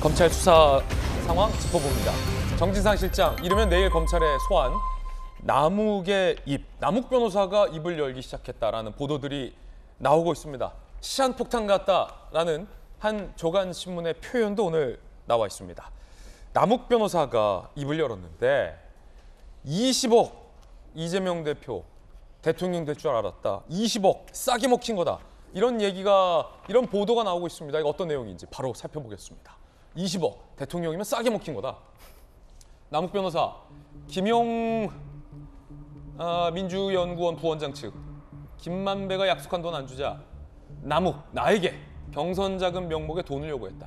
검찰 수사 상황 짚어봅니다. 정진상 실장, 이르면 내일 검찰에 소환. 남욱의 입, 남욱 변호사가 입을 열기 시작했다라는 보도들이 나오고 있습니다. 시한폭탄 같다라는 한 조간신문의 표현도 오늘 나와 있습니다. 남욱 변호사가 입을 열었는데 20억 이재명 대표 대통령 될 줄 알았다. 20억 싸게 먹힌 거다. 이런 보도가 나오고 있습니다. 이거 어떤 내용인지 바로 살펴보겠습니다. 20억 대통령이면 싸게 먹힌 거다. 남욱 변호사, 김용 민주연구원 부원장 측, 김만배가 약속한 돈 안 주자 남욱, 나에게 경선 자금 명목에 돈을 요구했다.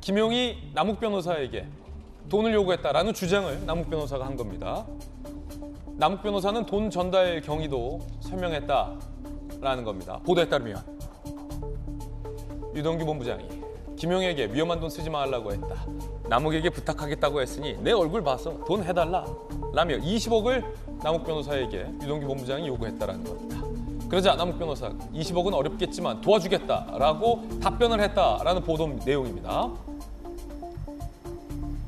김용이 남욱 변호사에게 돈을 요구했다라는 주장을 남욱 변호사가 한 겁니다. 남욱 변호사는 돈 전달 경위도 설명했다라는 겁니다. 보도에 따르면 유동규 본부장이 김용에게 위험한 돈 쓰지 말라고 했다. 남욱에게 부탁하겠다고 했으니 내 얼굴 봐서 돈 해달라 라며 20억을 남욱 변호사에게 유동규 본부장이 요구했다라는 겁니다. 그러자 남욱 변호사가 20억은 어렵겠지만 도와주겠다라고 답변을 했다라는 보도 내용입니다.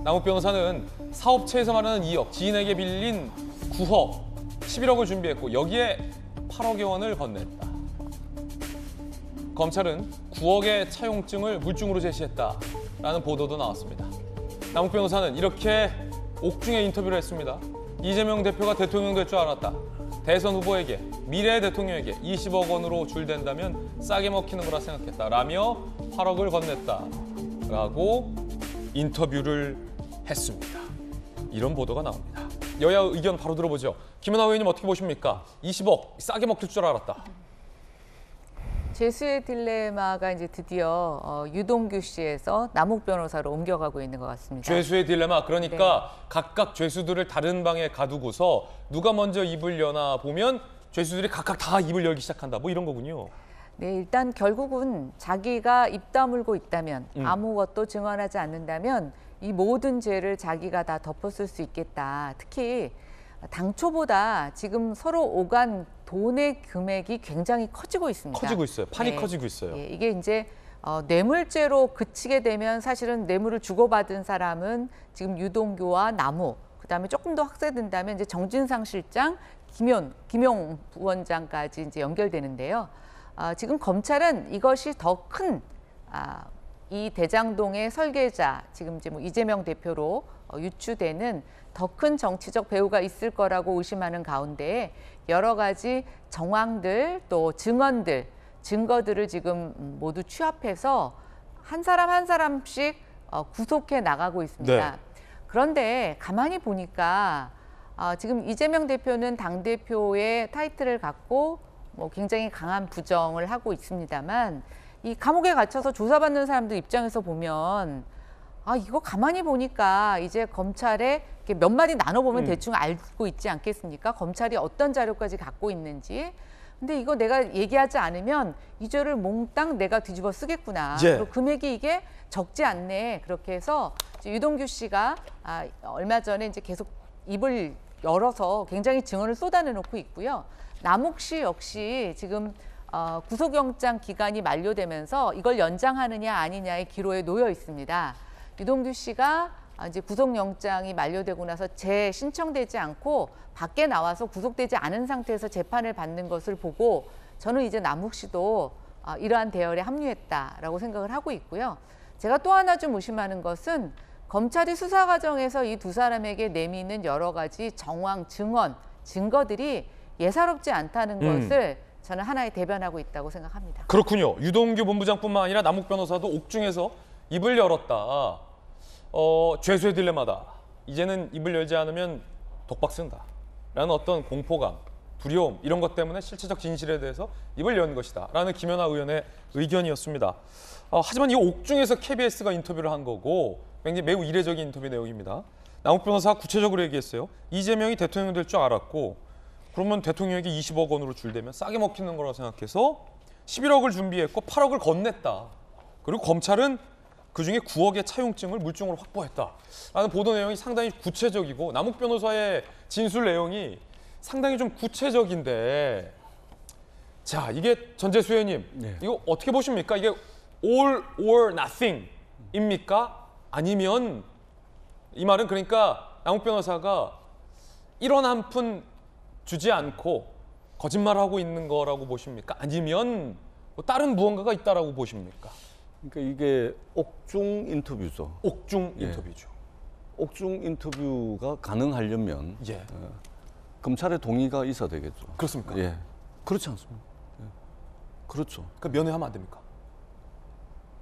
남욱 변호사는 사업체에서 말하는 2억, 지인에게 빌린 9억, 11억을 준비했고 여기에 8억여 원을 건넸다. 검찰은 9억의 차용증을 물증으로 제시했다라는 보도도 나왔습니다. 남욱 변호사는 이렇게 옥중에 인터뷰를 했습니다. 이재명 대표가 대통령 될 줄 알았다. 대선 후보에게, 미래 대통령에게 20억 원으로 줄댄다면 싸게 먹히는 거라 생각했다. 라며 8억을 건넸다라고 인터뷰를 했습니다. 이런 보도가 나옵니다. 여야 의견 바로 들어보죠. 김은하 의원님 어떻게 보십니까? 20억 싸게 먹힐 줄 알았다. 죄수의 딜레마가 이제 드디어 유동규 씨에서 남욱 변호사로 옮겨가고 있는 것 같습니다. 죄수의 딜레마, 그러니까 네. 각각 죄수들을 다른 방에 가두고서 누가 먼저 입을 여나 보면 죄수들이 각각 다 입을 열기 시작한다. 뭐 이런 거군요. 네, 일단 결국은 자기가 입 다물고 있다면 아무것도 증언하지 않는다면 이 모든 죄를 자기가 다 덮었을 수 있겠다. 특히 당초보다 지금 서로 오간 돈의 금액이 굉장히 커지고 있습니다. 커지고 있어요. 판이 네. 커지고 있어요. 예, 이게 이제 뇌물죄로 그치게 되면 사실은 뇌물을 주고받은 사람은 지금 유동규와 남욱, 그다음에 조금 더 확대된다면 이제 정진상 실장, 김용 부원장까지 이제 연결되는데요. 지금 검찰은 이것이 더 큰 이 대장동의 설계자, 지금 이제 뭐 이재명 대표로 유추되는 더 큰 정치적 배후가 있을 거라고 의심하는 가운데 여러 가지 정황들 또 증언들, 증거들을 지금 모두 취합해서 한 사람 한 사람씩 구속해 나가고 있습니다. 네. 그런데 가만히 보니까 지금 이재명 대표는 당대표의 타이틀을 갖고 뭐 굉장히 강한 부정을 하고 있습니다만 이 감옥에 갇혀서 조사받는 사람들 입장에서 보면 이거 가만히 보니까 이제 검찰에 이렇게 몇 마디 나눠보면 대충 알고 있지 않겠습니까? 검찰이 어떤 자료까지 갖고 있는지. 근데 이거 내가 얘기하지 않으면 이 죄를 몽땅 내가 뒤집어 쓰겠구나. 예. 그리고 금액이 이게 적지 않네. 그렇게 해서 유동규 씨가 얼마 전에 이제 계속 입을 열어서 굉장히 증언을 쏟아내놓고 있고요. 남욱 씨 역시 지금 구속영장 기간이 만료되면서 이걸 연장하느냐 아니냐의 기로에 놓여 있습니다. 유동규 씨가 이제 구속영장이 만료되고 나서 재신청되지 않고 밖에 나와서 구속되지 않은 상태에서 재판을 받는 것을 보고 저는 이제 남욱 씨도 이러한 대열에 합류했다라고 생각을 하고 있고요. 제가 또 하나 좀 의심하는 것은 검찰이 수사 과정에서 이 두 사람에게 내미는 여러 가지 정황, 증언, 증거들이 예사롭지 않다는 것을 저는 하나의 대변하고 있다고 생각합니다. 그렇군요. 유동규 본부장뿐만 아니라 남욱 변호사도 옥중에서 입을 열었다. 죄수의 딜레마다. 이제는 입을 열지 않으면 독박 쓴다. 라는 어떤 공포감, 두려움 이런 것 때문에 실체적 진실에 대해서 입을 연 것이다. 라는 김연아 의원의 의견이었습니다. 하지만 이 옥중에서 KBS가 인터뷰를 한 거고 굉장히 매우 이례적인 인터뷰 내용입니다. 남욱 변호사가 구체적으로 얘기했어요. 이재명이 대통령 될 줄 알았고 그러면 대통령에게 20억 원으로 줄대면 싸게 먹히는 거라고 생각해서 11억을 준비했고 8억을 건넸다. 그리고 검찰은 그중에 9억의 차용증을 물증으로 확보했다라는 보도 내용이 상당히 구체적이고 남욱 변호사의 진술 내용이 상당히 좀 구체적인데 자, 이게 전재수 의원님, 이거 어떻게 보십니까? 이게 all or nothing입니까? 아니면 이 말은 그러니까 남욱 변호사가 1원 한 푼 주지 않고 거짓말하고 있는 거라고 보십니까? 아니면 뭐 다른 무언가가 있다라고 보십니까? 그러니까 이게 옥중 인터뷰죠. 옥중 예. 인터뷰죠. 옥중 인터뷰가 가능하려면 예. 검찰의 동의가 있어야 되겠죠. 그렇습니까? 예. 그렇지 않습니까? 예. 그렇죠. 그러니까 면회하면 안 됩니까?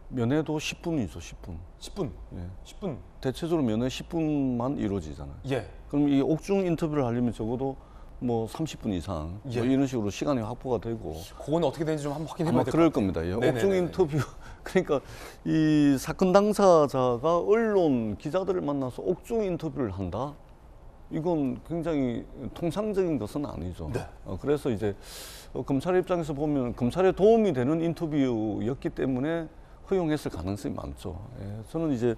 면회도 10분이죠, 10분. 10분. 예. 10분. 대체적으로 면회 10분만 이루어지잖아요. 예. 그럼 이 옥중 인터뷰를 하려면 적어도 뭐 30분 이상 예. 뭐 이런 식으로 시간이 확보가 되고 그건 어떻게 되는지 좀 한번 확인해 아마 봐야 될 것 그럴 같아요. 겁니다. 예. 네네네네. 옥중 인터뷰 그러니까 이 사건 당사자가 언론 기자들을 만나서 옥중 인터뷰를 한다. 이건 굉장히 통상적인 것은 아니죠. 네. 그래서 이제 검찰 입장에서 보면 검찰에 도움이 되는 인터뷰였기 때문에 허용했을 가능성이 많죠. 예, 저는 이제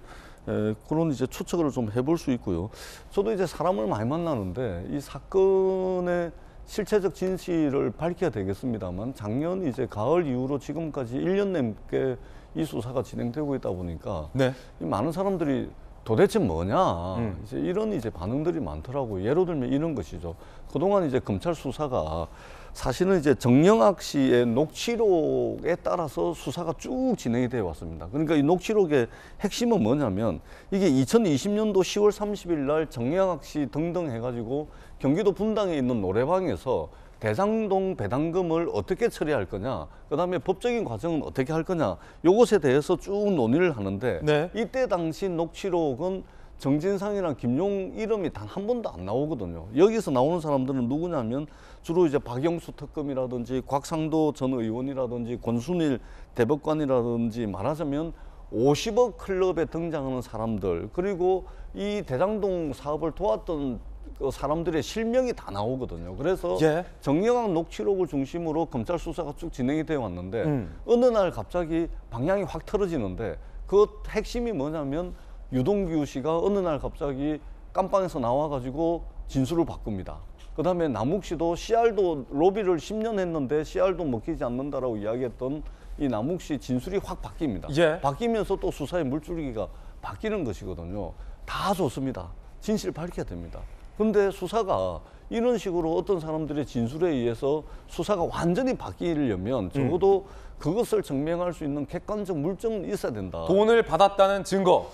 그런 이제 추측을 좀 해볼 수 있고요. 저도 이제 사람을 많이 만나는데 이 사건의 실체적 진실을 밝혀야 되겠습니다만 작년 이제 가을 이후로 지금까지 1년 넘게 이 수사가 진행되고 있다 보니까 네. 이 많은 사람들이 도대체 뭐냐 이제 이런 이제 반응들이 많더라고요. 예를 들면 이런 것이죠. 그동안 이제 검찰 수사가 사실은 이제 정영학 씨의 녹취록에 따라서 수사가 쭉 진행이 되어 왔습니다. 그러니까 이 녹취록의 핵심은 뭐냐면 이게 2020년도 10월 30일 날 정영학 씨 등등 해가지고 경기도 분당에 있는 노래방에서 대장동 배당금을 어떻게 처리할 거냐, 그다음에 법적인 과정은 어떻게 할 거냐, 요것에 대해서 쭉 논의를 하는데 네. 이때 당시 녹취록은 정진상이랑 김용 이름이 단 한 번도 안 나오거든요. 여기서 나오는 사람들은 누구냐면 주로 이제 박영수 특검이라든지 곽상도 전 의원이라든지 권순일 대법관이라든지 말하자면 50억 클럽에 등장하는 사람들, 그리고 이 대장동 사업을 도왔던 그 사람들의 실명이 다 나오거든요. 그래서 예. 정영학 녹취록을 중심으로 검찰 수사가 쭉 진행이 되어 왔는데 어느 날 갑자기 방향이 확 틀어지는데 그 핵심이 뭐냐면 유동규 씨가 어느 날 갑자기 깜빵에서 나와가지고 진술을 바꿉니다. 그 다음에 남욱 씨도 CR도 로비를 10년 했는데 CR도 먹히지 않는다라고 이야기했던 이 남욱 씨 진술이 확 바뀝니다. 예. 바뀌면서 또 수사의 물줄기가 바뀌는 것이거든요. 다 좋습니다. 진실 밝혀야 됩니다. 근데 수사가 이런 식으로 어떤 사람들의 진술에 의해서 수사가 완전히 바뀌려면 적어도 그것을 증명할 수 있는 객관적 물증은 있어야 된다. 돈을 받았다는 증거.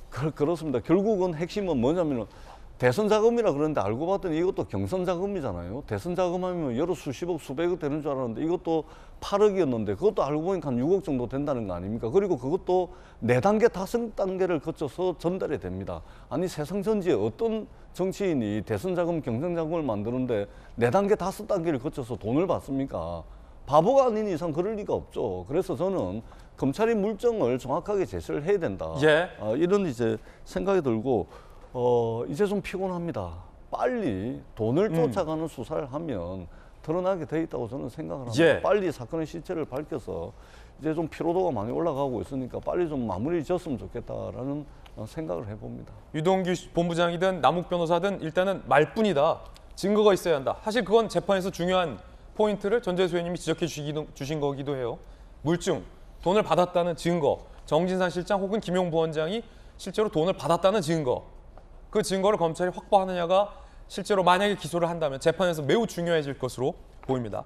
그렇습니다. 결국은 핵심은 뭐냐면 대선 자금이라 그러는데 알고 봤더니 이것도 경선 자금이잖아요. 대선 자금하면 여러 수십억, 수백억 되는 줄 알았는데 이것도 8억이었는데 그것도 알고 보니까 한 6억 정도 된다는 거 아닙니까? 그리고 그것도 4단계, 5단계를 거쳐서 전달이 됩니다. 아니 세상 전지에 어떤 정치인이 대선 자금, 경선 자금을 만드는데 4단계, 5단계를 거쳐서 돈을 받습니까? 바보가 아닌 이상 그럴 리가 없죠. 그래서 저는 검찰이 물증을 정확하게 제시를 해야 된다. 예. 이런 이제 생각이 들고 이제 좀 피곤합니다. 빨리 돈을 쫓아가는 수사를 하면 드러나게 돼 있다고 저는 생각을 합니다. 예. 빨리 사건의 실체를 밝혀서 이제 좀 피로도가 많이 올라가고 있으니까 빨리 좀 마무리 지었으면 좋겠다라는 생각을 해봅니다. 유동규 본부장이든 남욱 변호사든 일단은 말뿐이다. 증거가 있어야 한다. 사실 그건 재판에서 중요한 포인트를 전재수 의원님이 지적해 주신 거기도 해요. 물증, 돈을 받았다는 증거, 정진상 실장 혹은 김용 부원장이 실제로 돈을 받았다는 증거, 그 증거를 검찰이 확보하느냐가 실제로 만약에 기소를 한다면 재판에서 매우 중요해질 것으로 보입니다.